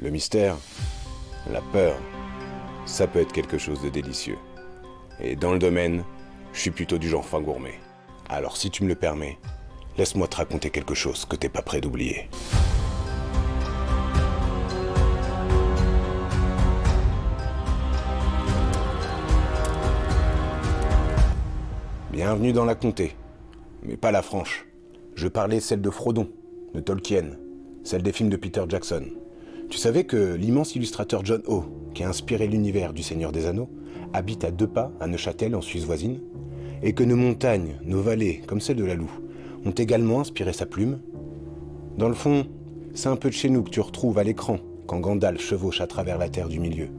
Le mystère, la peur, ça peut être quelque chose de délicieux. Et dans le domaine, je suis plutôt du genre fin gourmet. Alors si tu me le permets, laisse-moi te raconter quelque chose que t'es pas prêt d'oublier. Bienvenue dans la comté, mais pas la franche. Je parlais celle de Frodon, de Tolkien, celle des films de Peter Jackson. Tu savais que l'immense illustrateur John Ho, qui a inspiré l'univers du Seigneur des Anneaux, habite à 2 pas à Neuchâtel, en Suisse voisine, et que nos montagnes, nos vallées, comme celle de la Loue, ont également inspiré sa plume? Dans le fond, c'est un peu de chez nous que tu retrouves à l'écran, quand Gandalf chevauche à travers la terre du milieu.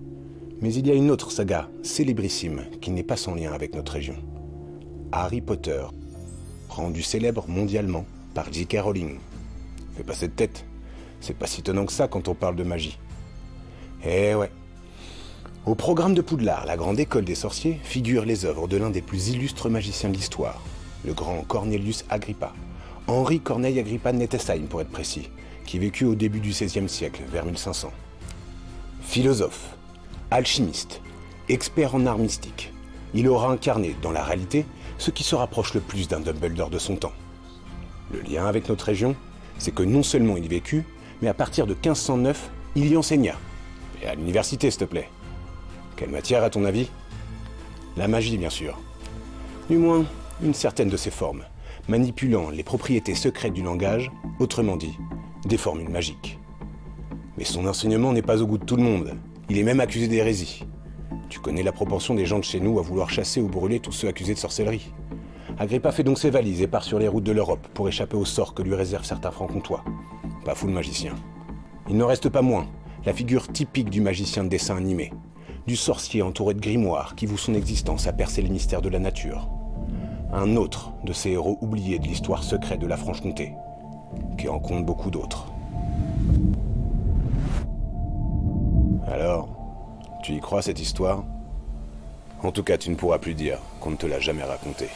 Mais il y a une autre saga, célébrissime, qui n'est pas sans lien avec notre région. Harry Potter, rendu célèbre mondialement par J.K. Rowling. Fais pas cette tête, c'est pas si étonnant que ça quand on parle de magie. Eh ouais. Au programme de Poudlard, la grande école des sorciers, figurent les œuvres de l'un des plus illustres magiciens de l'histoire, le grand Cornelius Agrippa, Henri Corneille Agrippa de Nettesheim pour être précis, qui vécut au début du XVIe siècle, vers 1500. Philosophe, alchimiste, expert en arts mystiques, il aura incarné, dans la réalité, ce qui se rapproche le plus d'un Dumbledore de son temps. Le lien avec notre région, c'est que non seulement il y vécut, mais à partir de 1509, il y enseigna. Et à l'université, s'il te plaît. Quelle matière, à ton avis? La magie, bien sûr. Du moins, une certaine de ses formes, manipulant les propriétés secrètes du langage, autrement dit, des formules magiques. Mais son enseignement n'est pas au goût de tout le monde. Il est même accusé d'hérésie. Tu connais la proportion des gens de chez nous à vouloir chasser ou brûler tous ceux accusés de sorcellerie. Agrippa fait donc ses valises et part sur les routes de l'Europe pour échapper au sort que lui réservent certains francs-comtois. Pas fou le magicien. Il n'en reste pas moins la figure typique du magicien de dessin animé, du sorcier entouré de grimoires qui voue son existence à percer les mystères de la nature. Un autre de ces héros oubliés de l'histoire secrète de la Franche-Comté, qui en compte beaucoup d'autres. Alors, tu y crois cette histoire? En tout cas, tu ne pourras plus dire qu'on ne te l'a jamais racontée.